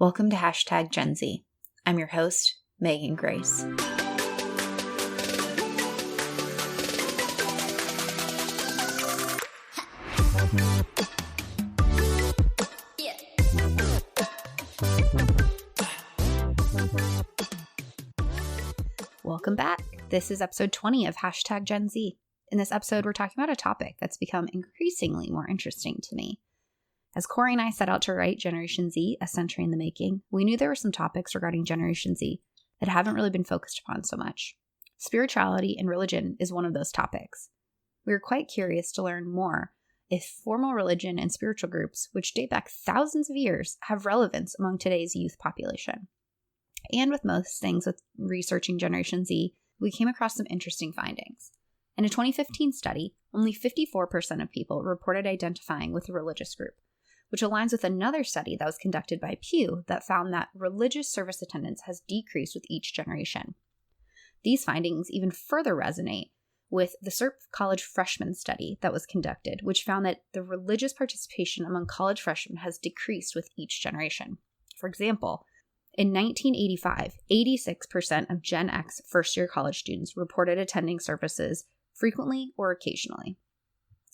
Welcome to #GenZ. I'm your host, Megan Grace. Welcome back. This is episode 20 of #GenZ. In this episode, we're talking about a topic that's become increasingly more interesting to me. As Corey and I set out to write Generation Z, A Century in the Making, we knew there were some topics regarding Generation Z that haven't really been focused upon so much. Spirituality and religion is one of those topics. We were quite curious to learn more if formal religion and spiritual groups, which date back thousands of years, have relevance among today's youth population. And with most things with researching Generation Z, we came across some interesting findings. In a 2015 study, only 54% of people reported identifying with a religious group, which aligns with another study that was conducted by Pew that found that religious service attendance has decreased with each generation. These findings even further resonate with the SERP College Freshman Study that was conducted, which found that the religious participation among college freshmen has decreased with each generation. For example, in 1985, 86% of Gen X first-year college students reported attending services frequently or occasionally.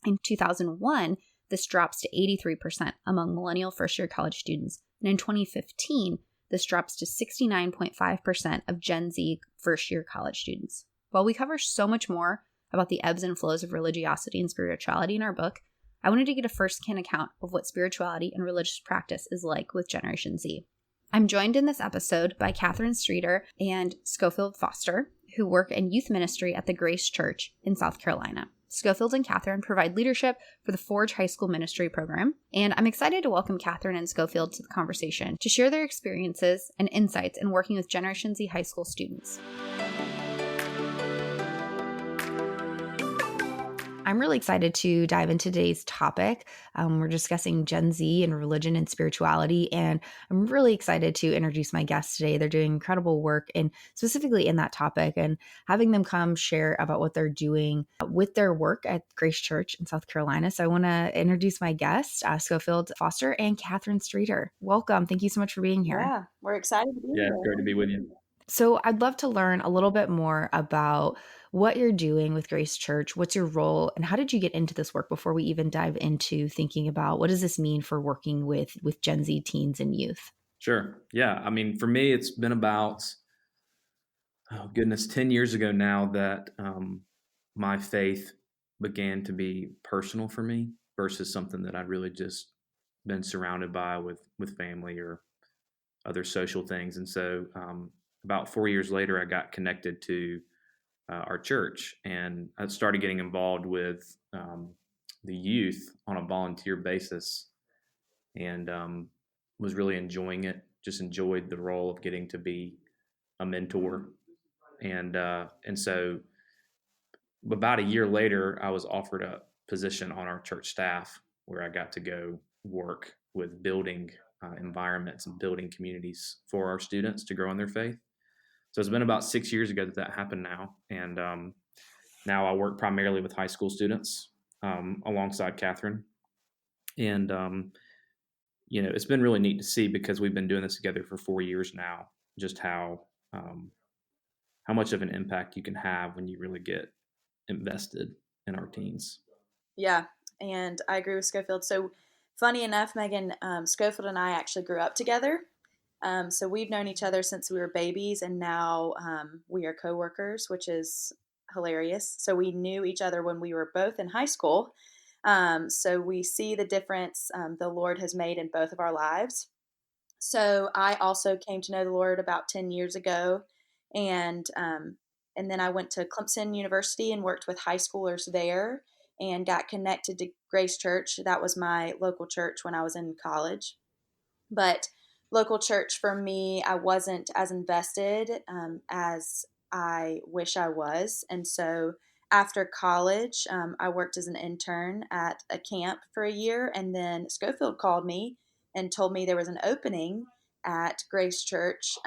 In 2001, this drops to 83% among millennial first-year college students, and in 2015, this drops to 69.5% of Gen Z first-year college students. While we cover so much more about the ebbs and flows of religiosity and spirituality in our book, I wanted to get a first-hand account of what spirituality and religious practice is like with Generation Z. I'm joined in this episode by Catherine Stretar and Scofield Foster, who work in youth ministry at the Grace Church in South Carolina. Scofield and Catherine provide leadership for the Forge High School Ministry Program, and I'm excited to welcome Catherine and Scofield to the conversation to share their experiences and insights in working with Generation Z high school students. I'm really excited to dive into today's topic. We're discussing Gen Z and religion and spirituality, and I'm really excited to introduce my guests today. They're doing incredible work, and specifically in that topic, and having them come share about what they're doing with their work at Grace Church in South Carolina. So I want to introduce my guests, Scofield Foster and Catherine Stretar. Welcome. Thank you so much for being here. Yeah, we're excited to be here. Yeah, it's great to be with you. So I'd love to learn a little bit more about what you're doing with Grace Church. What's your role, and how did you get into this work before we even dive into thinking about what does this mean for working with Gen Z teens and youth? Sure. Yeah. I mean, for me, it's been about, 10 years ago now that my faith began to be personal for me versus something that I'd really just been surrounded by with family or other social things. And so about 4 years later, I got connected to our church, and I started getting involved with the youth on a volunteer basis, and was really enjoying it. Just enjoyed the role of getting to be a mentor, and so about a year later, I was offered a position on our church staff where I got to go work with building environments and building communities for our students to grow in their faith. So it's been about 6 years ago that happened now. And now I work primarily with high school students alongside Catherine. And, it's been really neat to see, because we've been doing this together for 4 years now, just how much of an impact you can have when you really get invested in our teens. Yeah, and I agree with Scofield. So funny enough, Megan, Scofield and I actually grew up together. So we've known each other since we were babies, and now we are coworkers, which is hilarious. So we knew each other when we were both in high school. So we see the difference the Lord has made in both of our lives. So I also came to know the Lord about 10 years ago, and then I went to Clemson University and worked with high schoolers there and got connected to Grace Church. That was my local church when I was in college. But local church for me, I wasn't as invested as I wish I was. And so after college, I worked as an intern at a camp for a year. And then Scofield called me and told me there was an opening at Grace Church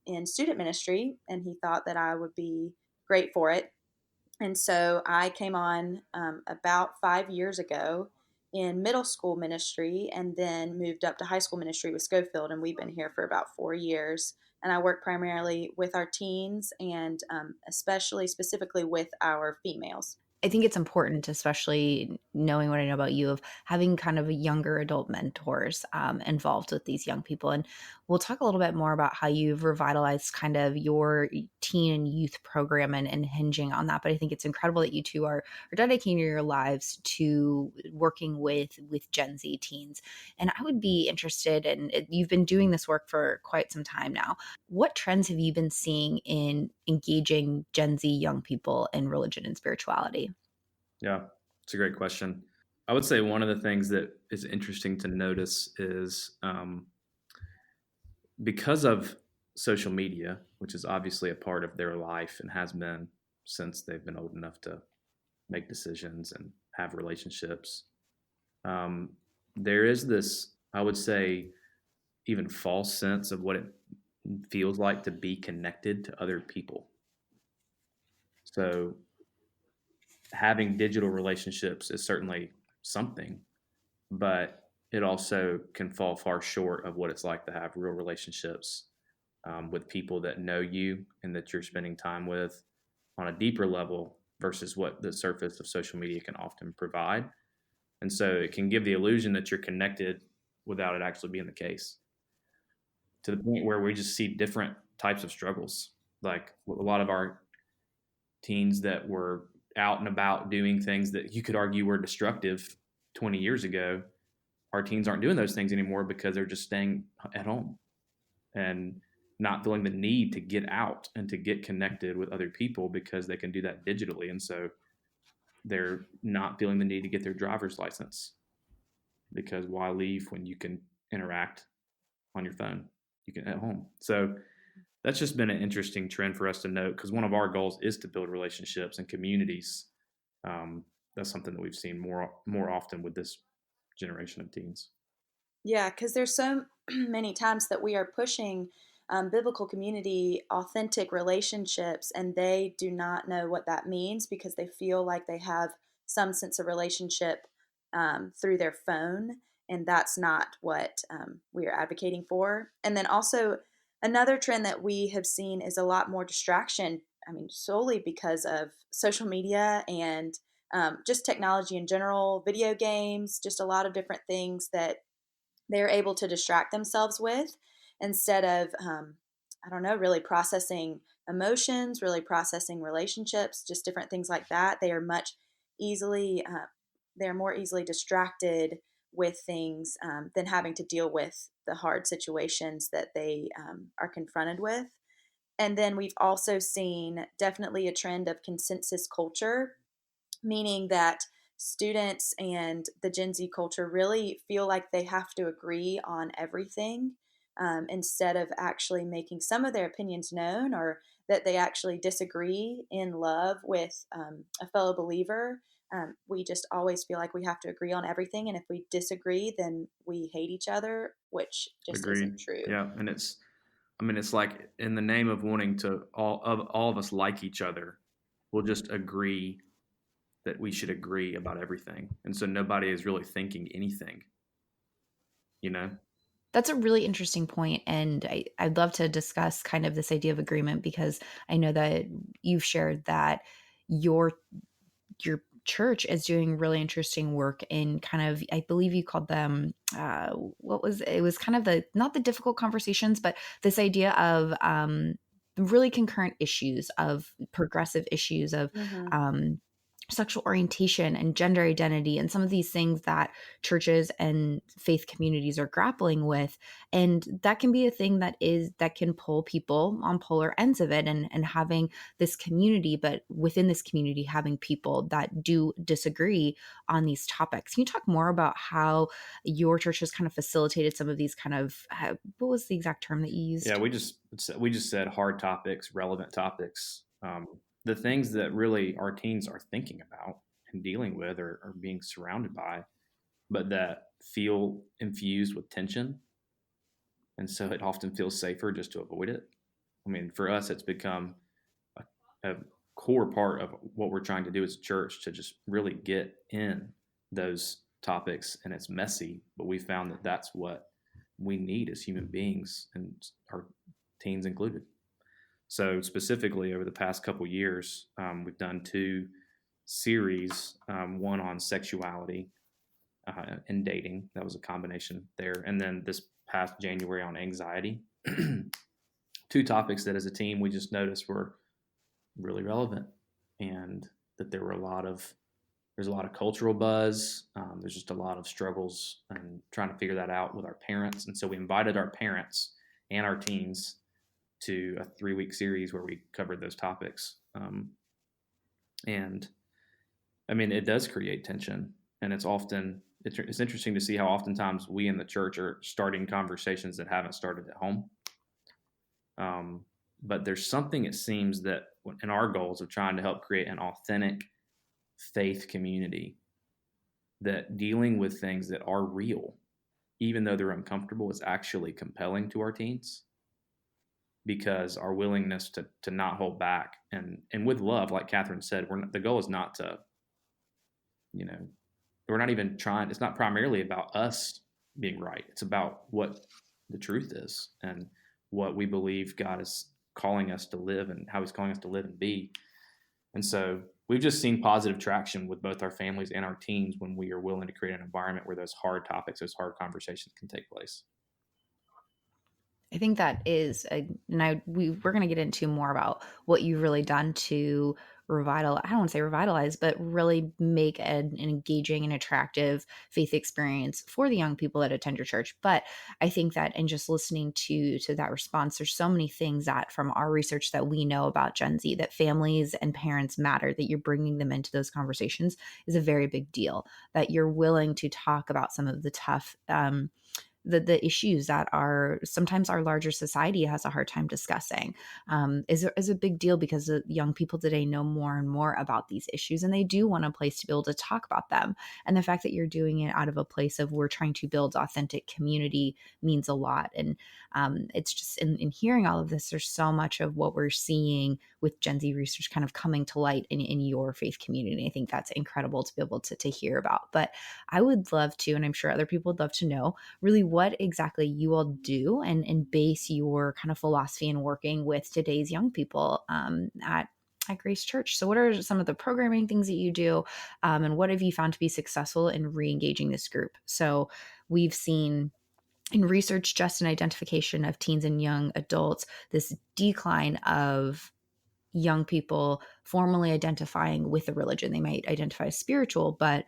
in student ministry. And he thought that I would be great for it. And so I came on about 5 years ago in middle school ministry and then moved up to high school ministry with Scofield. And we've been here for about 4 years. And I work primarily with our teens and especially specifically with our females. I think it's important, especially knowing what I know about you, of having kind of a younger adult mentors involved with these young people. And we'll talk a little bit more about how you've revitalized kind of your teen and youth program and hinging on that. But I think it's incredible that you two are dedicating your lives to working with Gen Z teens. And I would be interested in, you've been doing this work for quite some time now. What trends have you been seeing in engaging Gen Z young people in religion and spirituality? Yeah, it's a great question. I would say one of the things that is interesting to notice is because of social media, which is obviously a part of their life and has been since they've been old enough to make decisions and have relationships, there is this, I would say, even false sense of what it feels like to be connected to other people. So having digital relationships is certainly something, but it also can fall far short of what it's like to have real relationships with people that know you and that you're spending time with on a deeper level versus what the surface of social media can often provide. And so it can give the illusion that you're connected without it actually being the case, to the point where we just see different types of struggles. Like a lot of our teens that were out and about doing things that you could argue were destructive 20 years ago, our teens aren't doing those things anymore because they're just staying at home and not feeling the need to get out and to get connected with other people because they can do that digitally. And so they're not feeling the need to get their driver's license, because why leave when you can interact on your phone, you can at home. So that's just been an interesting trend for us to note, because one of our goals is to build relationships and communities. That's something that we've seen more often with this generation of teens. Yeah, because there's so many times that we are pushing biblical community, authentic relationships, and they do not know what that means because they feel like they have some sense of relationship through their phone, and that's not what we are advocating for. And then also, another trend that we have seen is a lot more distraction. I mean, solely because of social media and just technology in general, video games, just a lot of different things that they're able to distract themselves with instead of, I don't know, really processing emotions, really processing relationships, just different things like that. They are they're more easily distracted with things than having to deal with the hard situations that they are confronted with. And then we've also seen definitely a trend of consensus culture, meaning that students and the Gen Z culture really feel like they have to agree on everything instead of actually making some of their opinions known, or that they actually disagree in love with a fellow believer. We just always feel like we have to agree on everything. And if we disagree, then we hate each other, which just Agreed. isn't true. Yeah. And it's like, in the name of wanting to all of us like each other, we'll just agree that we should agree about everything. And so nobody is really thinking anything, you know? That's a really interesting point, and I'd love to discuss kind of this idea of agreement, because I know that you've shared that your church is doing really interesting work in kind of, I believe you called them, it was kind of the, not the difficult conversations, but this idea of really concurrent issues, of progressive issues of Mm-hmm. sexual orientation and gender identity, and some of these things that churches and faith communities are grappling with. And that can be a thing that can pull people on polar ends of it, and having this community, but within this community having people that do disagree on these topics. Can you talk more about how your church has kind of facilitated some of these kind of, what was the exact term that you used? Yeah, we just said hard topics, relevant topics, the things that really our teens are thinking about and dealing with, or being surrounded by, but that feel infused with tension. And so it often feels safer just to avoid it. I mean, for us, it's become a core part of what we're trying to do as a church, to just really get in those topics, and it's messy, but we found that that's what we need as human beings, and our teens included. So specifically over the past couple years, we've done 2 series, one on sexuality and dating. That was a combination there. And then this past January on anxiety. 2 topics that as a team we just noticed were really relevant, and that there's a lot of cultural buzz. There's just a lot of struggles and trying to figure that out with our parents. And so we invited our parents and our teens to a 3-week series where we covered those topics. And I mean, it does create tension, and it's interesting to see how oftentimes we in the church are starting conversations that haven't started at home. But there's something, it seems, that in our goals of trying to help create an authentic faith community, that dealing with things that are real, even though they're uncomfortable, is actually compelling to our teens, because our willingness to not hold back and with love, like Catherine said, the goal is not to, we're not even trying, it's not primarily about us being right. It's about what the truth is and what we believe God is calling us to live and how he's calling us to live and be. And so we've just seen positive traction with both our families and our teens when we are willing to create an environment where those hard topics, those hard conversations can take place. I think that is, we're going to get into more about what you've really done to I don't want to say revitalize, but really make an engaging and attractive faith experience for the young people that attend your church. But I think that in just listening to that response, there's so many things that from our research that we know about Gen Z, that families and parents matter, that you're bringing them into those conversations is a very big deal, that you're willing to talk about some of the tough, the issues that are sometimes our larger society has a hard time discussing, is a big deal, because the young people today know more and more about these issues, and they do want a place to be able to talk about them. And the fact that you're doing it out of a place of we're trying to build authentic community means a lot. And it's just in hearing all of this, there's so much of what we're seeing with Gen Z research kind of coming to light in your faith community. I think that's incredible to be able to hear about. But I would love to, and I'm sure other people would love to know, really what exactly you all do and base your kind of philosophy in working with today's young people at Grace Church. So what are some of the programming things that you do, and what have you found to be successful in re-engaging this group? So we've seen in research, just in identification of teens and young adults, this decline of young people formally identifying with a religion. They might identify as spiritual, but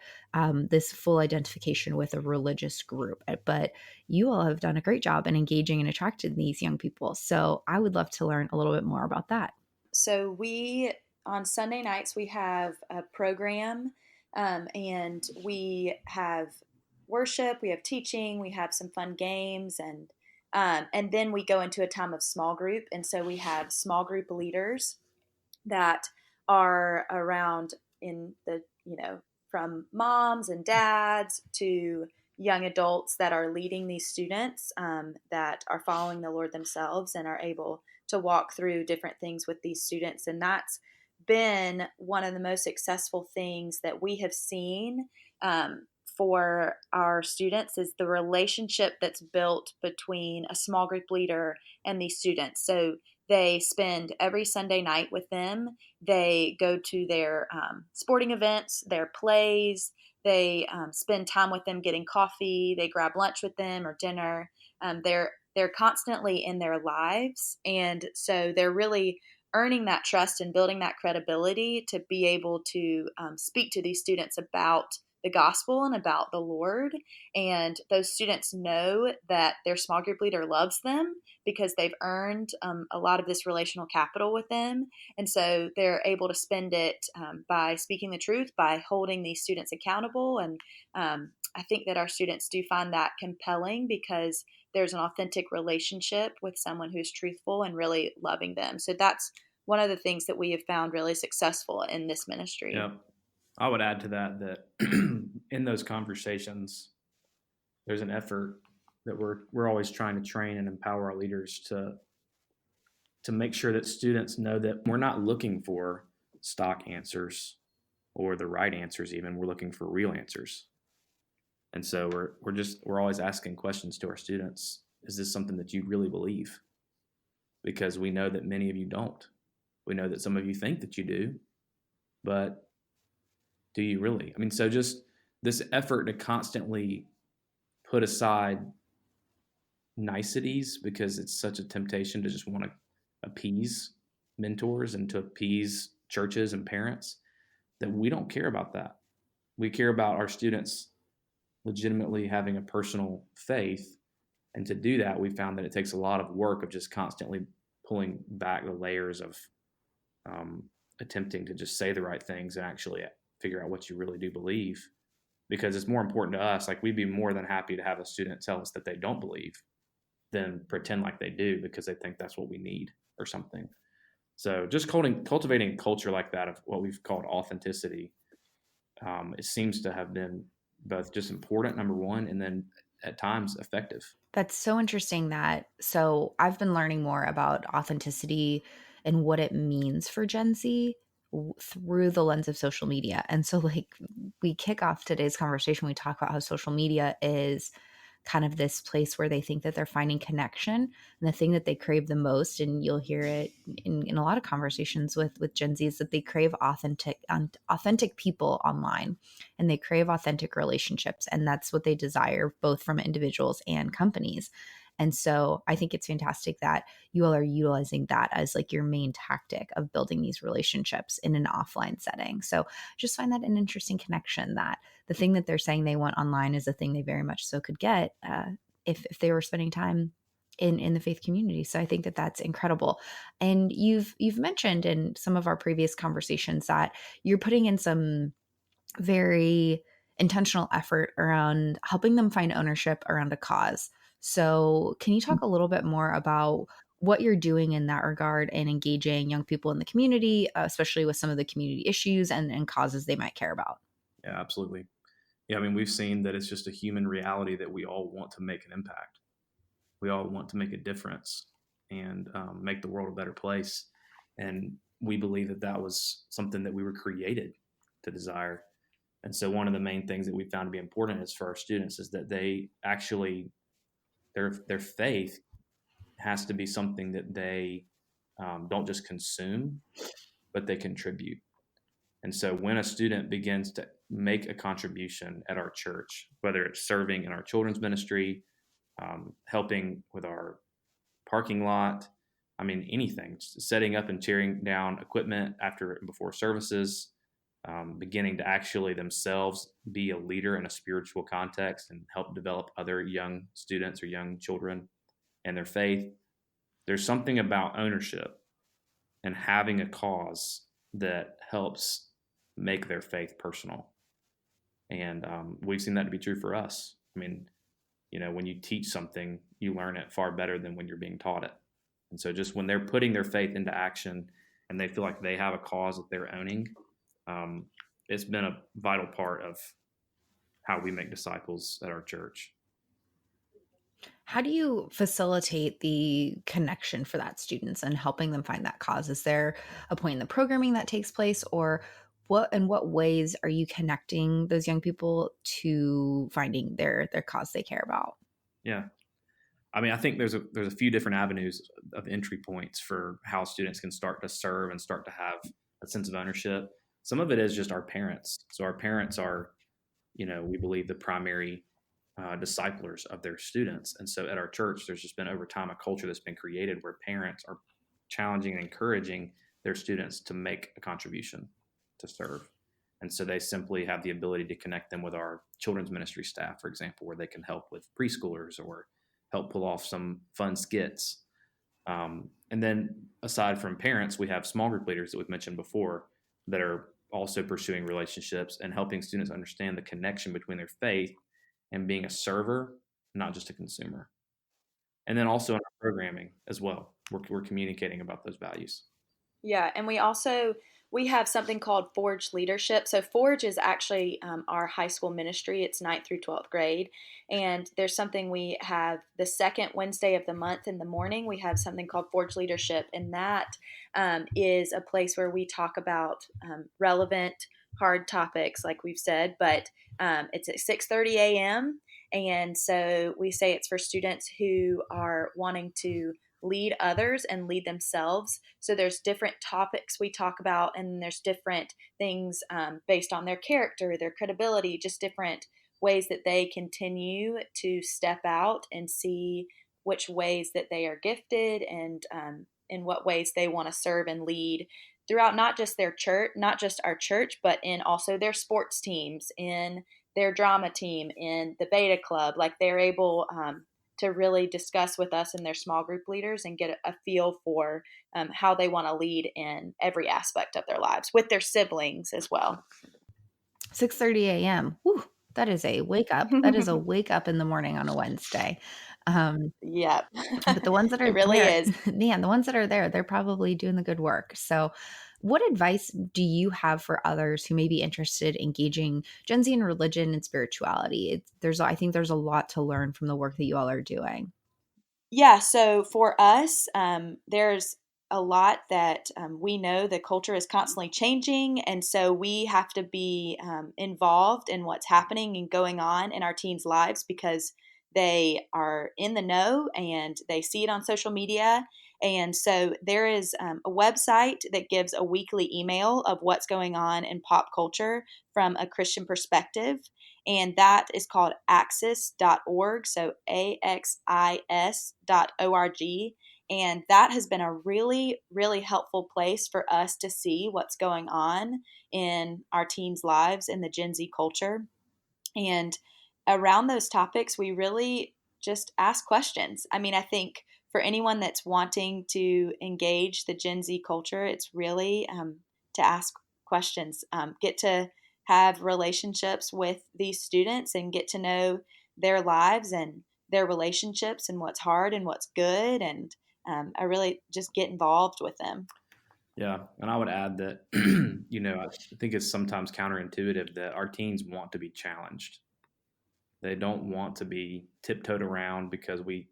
this full identification with a religious group. But you all have done a great job in engaging and attracting these young people. So I would love to learn a little bit more about that. So on Sunday nights, we have a program, and we have worship, we have teaching, we have some fun games, and then we go into a time of small group. And so we have small group leaders that are around from moms and dads to young adults that are leading these students, that are following the Lord themselves and are able to walk through different things with these students. And that's been one of the most successful things that we have seen for our students, is the relationship that's built between a small group leader and these students. So they spend every Sunday night with them. They go to their sporting events, their plays. They spend time with them getting coffee. They grab lunch with them or dinner. They're constantly in their lives. And so they're really earning that trust and building that credibility to be able to speak to these students about the gospel and about the Lord. And those students know that their small group leader loves them because they've earned a lot of this relational capital with them. And so they're able to spend it by speaking the truth, by holding these students accountable. And I think that our students do find that compelling because there's an authentic relationship with someone who's truthful and really loving them. So that's one of the things that we have found really successful in this ministry. Yeah. I would add to that in those conversations, there's an effort that we're always trying to train and empower our leaders to make sure that students know that we're not looking for stock answers or the right answers even. We're looking for real answers. And so we're always asking questions to our students. Is this something that you really believe? Because we know that many of you don't. We know that some of you think that you do, but do you really? I mean, so just this effort to constantly put aside niceties, because it's such a temptation to just want to appease mentors and to appease churches and parents, that we don't care about that. We care about our students legitimately having a personal faith. And to do that, we found that it takes a lot of work of just constantly pulling back the layers of attempting to just say the right things and actually figure out what you really do believe. Because it's more important to us. Like, we'd be more than happy to have a student tell us that they don't believe than pretend like they do because they think that's what we need or something. So just cultivating a culture like that of what we've called authenticity, it seems to have been both just important, number one, and then at times effective. That's so interesting so I've been learning more about authenticity and what it means for Gen Z through the lens of social media. And so, like, we kick off today's conversation, we talk about how social media is kind of this place where they think that they're finding connection, and the thing that they crave the most, and you'll hear it in a lot of conversations with Gen Z, is that they crave authentic people online, and they crave authentic relationships, and that's what they desire both from individuals and companies. And so I think it's fantastic that you all are utilizing that as like your main tactic of building these relationships in an offline setting. So just find that an interesting connection, that the thing that they're saying they want online is a thing they very much so could get if they were spending time in the faith community. So I think that that's incredible. And you've mentioned in some of our previous conversations that you're putting in some very intentional effort around helping them find ownership around a cause. So can you talk a little bit more about what you're doing in that regard and engaging young people in the community, especially with some of the community issues and causes they might care about? Yeah, absolutely. Yeah, I mean, we've seen that it's just a human reality that we all want to make an impact. We all want to make a difference and make the world a better place. And we believe that that was something that we were created to desire. And so one of the main things that we found to be important is for our students is that they actually, their faith has to be something that they don't just consume, but they contribute. And so when a student begins to make a contribution at our church, whether it's serving in our children's ministry, helping with our parking lot, I mean, anything, setting up and tearing down equipment after and before services, beginning to actually themselves be a leader in a spiritual context and help develop other young students or young children and their faith. There's something about ownership and having a cause that helps make their faith personal. And we've seen that to be true for us. I mean, when you teach something, you learn it far better than when you're being taught it. And so just when they're putting their faith into action and they feel like they have a cause that they're owning, it's been a vital part of how we make disciples at our church. How do you facilitate the connection for that students and helping them find that cause? Is there a point in the programming that takes place, or in what ways are you connecting those young people to finding their cause they care about? Yeah. I mean, I think there's a few different avenues of entry points for how students can start to serve and start to have a sense of ownership. Some of it is just our parents. So our parents are, we believe, the primary disciplers of their students. And so at our church, there's just been over time a culture that's been created where parents are challenging and encouraging their students to make a contribution to serve. And so they simply have the ability to connect them with our children's ministry staff, for example, where they can help with preschoolers or help pull off some fun skits. And then aside from parents, we have small group leaders that we've mentioned before that are also pursuing relationships and helping students understand the connection between their faith and being a server, not just a consumer. And then also in our programming as well, we're communicating about those values. Yeah, and we have something called Forge Leadership. So Forge is actually our high school ministry. It's 9th through 12th grade. And there's something we have the second Wednesday of the month in the morning. We have something called Forge Leadership. And that is a place where we talk about relevant hard topics, like we've said, but it's at 6:30 a.m. And so we say it's for students who are wanting to lead others and lead themselves. So there's different topics we talk about, and there's different things based on their character, their credibility, just different ways that they continue to step out and see which ways that they are gifted, and in what ways they want to serve and lead throughout not just their church, not just our church, but in also their sports teams, in their drama team, in the beta club. Like they're able to really discuss with us and their small group leaders and get a feel for how they want to lead in every aspect of their lives with their siblings as well. 6:30 a.m. Whew, that is a wake up. That is a wake up in the morning on a Wednesday. Yep. But the ones that are It really there, is. man, the ones that are there, they're probably doing the good work. So what advice do you have for others who may be interested in engaging Gen Z in religion and spirituality? I think there's a lot to learn from the work that you all are doing. Yeah, so for us, there's a lot that we know the culture is constantly changing. And so we have to be involved in what's happening and going on in our teens' lives because they are in the know and they see it on social media. And so there is a website that gives a weekly email of what's going on in pop culture from a Christian perspective. And that is called axis.org, so AXIS.org. And that has been a really, really helpful place for us to see what's going on in our teens' lives in the Gen Z culture. And around those topics, we really just ask questions. I mean, I think for anyone that's wanting to engage the Gen Z culture, it's really to ask questions, get to have relationships with these students and get to know their lives and their relationships and what's hard and what's good. And I really just get involved with them. Yeah, and I would add that, I think it's sometimes counterintuitive that our teens want to be challenged. They don't want to be tiptoed around because we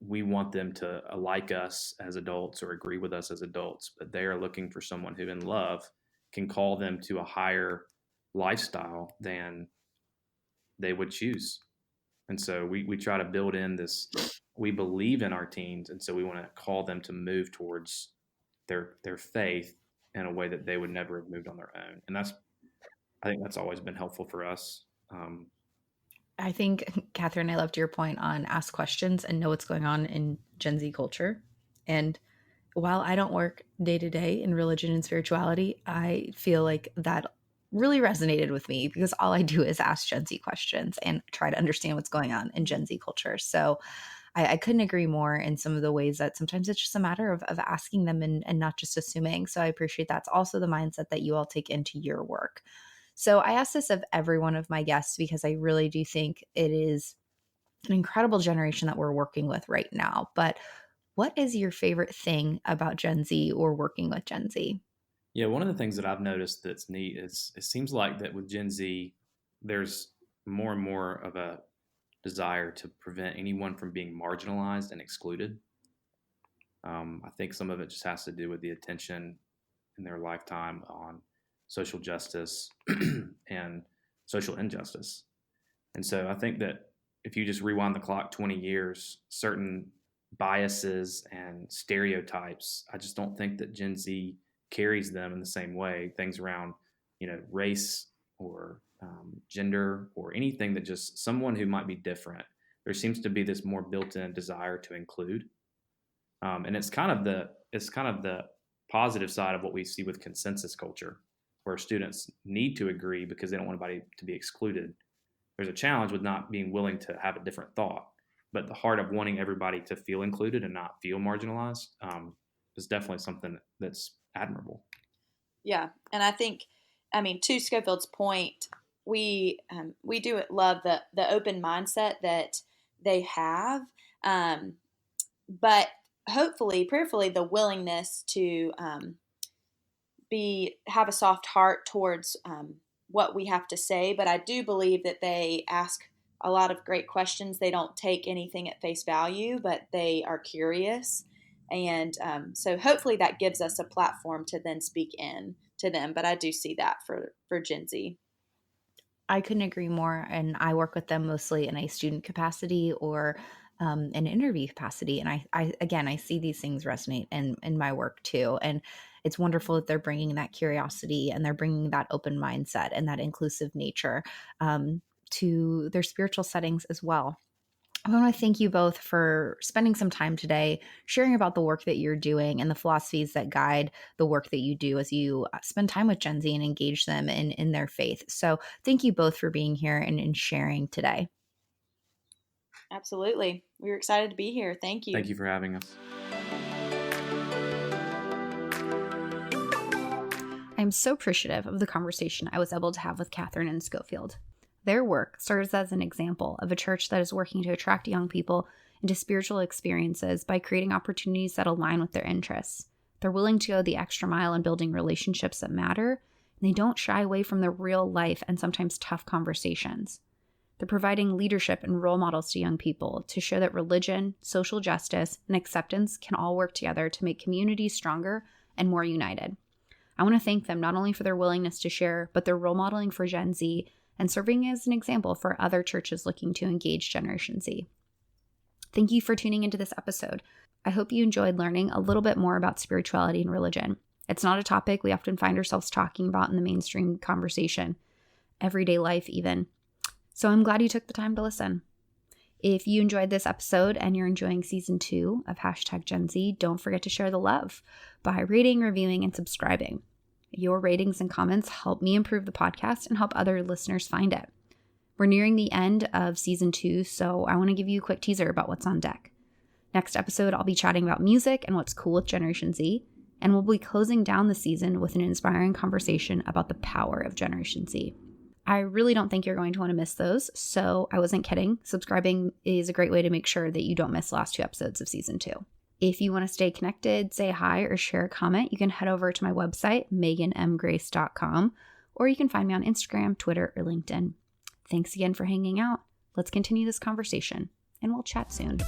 want them to like us as adults or agree with us as adults, but they are looking for someone who in love can call them to a higher lifestyle than they would choose. And so we try to build in this, we believe in our teens, and so we want to call them to move towards their faith in a way that they would never have moved on their own. And I think that's always been helpful for us. I think, Catherine, I loved your point on ask questions and know what's going on in Gen Z culture. And while I don't work day to day in religion and spirituality, I feel like that really resonated with me because all I do is ask Gen Z questions and try to understand what's going on in Gen Z culture. So I couldn't agree more in some of the ways that sometimes it's just a matter of asking them and not just assuming. So I appreciate that's also the mindset that you all take into your work. So I ask this of every one of my guests because I really do think it is an incredible generation that we're working with right now. But what is your favorite thing about Gen Z or working with Gen Z? Yeah, one of the things that I've noticed that's neat is it seems like that with Gen Z, there's more and more of a desire to prevent anyone from being marginalized and excluded. I think some of it just has to do with the attention in their lifetime on social justice and social injustice. And so I think that if you just rewind the clock 20 years, certain biases and stereotypes, I just don't think that Gen Z carries them in the same way. Things around, race or gender or anything that just someone who might be different. There seems to be this more built-in desire to include, and it's kind of the positive side of what we see with consensus culture, where students need to agree because they don't want anybody to be excluded. There's a challenge with not being willing to have a different thought, but the heart of wanting everybody to feel included and not feel marginalized is definitely something that's admirable. Yeah, and I think, to Scofield's point, we do love the open mindset that they have, but hopefully, prayerfully, the willingness to have a soft heart towards what we have to say. But I do believe that they ask a lot of great questions. They don't take anything at face value, but they are curious. And so hopefully that gives us a platform to then speak in to them, but I do see that for Gen Z. I couldn't agree more. And I work with them mostly in a student capacity or an interview capacity. And I see these things resonate in my work too. And it's wonderful that they're bringing that curiosity and they're bringing that open mindset and that inclusive nature to their spiritual settings as well. I want to thank you both for spending some time today, sharing about the work that you're doing and the philosophies that guide the work that you do as you spend time with Gen Z and engage them in their faith. So thank you both for being here and sharing today. Absolutely. We were excited to be here. Thank you. Thank you for having us. I'm so appreciative of the conversation I was able to have with Catherine and Scofield. Their work serves as an example of a church that is working to attract young people into spiritual experiences by creating opportunities that align with their interests. They're willing to go the extra mile in building relationships that matter, and they don't shy away from the real life and sometimes tough conversations. They're providing leadership and role models to young people to show that religion, social justice, and acceptance can all work together to make communities stronger and more united. I want to thank them not only for their willingness to share, but their role modeling for Gen Z and serving as an example for other churches looking to engage Generation Z. Thank you for tuning into this episode. I hope you enjoyed learning a little bit more about spirituality and religion. It's not a topic we often find ourselves talking about in the mainstream conversation, everyday life even. So I'm glad you took the time to listen. If you enjoyed this episode and you're enjoying season 2 of #GenZ, don't forget to share the love by rating, reviewing, and subscribing. Your ratings and comments help me improve the podcast and help other listeners find it. We're nearing the end of season 2, so I want to give you a quick teaser about what's on deck. Next episode, I'll be chatting about music and what's cool with Generation Z, and we'll be closing down the season with an inspiring conversation about the power of Generation Z. I really don't think you're going to want to miss those, so I wasn't kidding. Subscribing is a great way to make sure that you don't miss the last 2 episodes of season 2. If you want to stay connected, say hi, or share a comment, you can head over to my website, meganmgrace.com, or you can find me on Instagram, Twitter, or LinkedIn. Thanks again for hanging out. Let's continue this conversation, and we'll chat soon.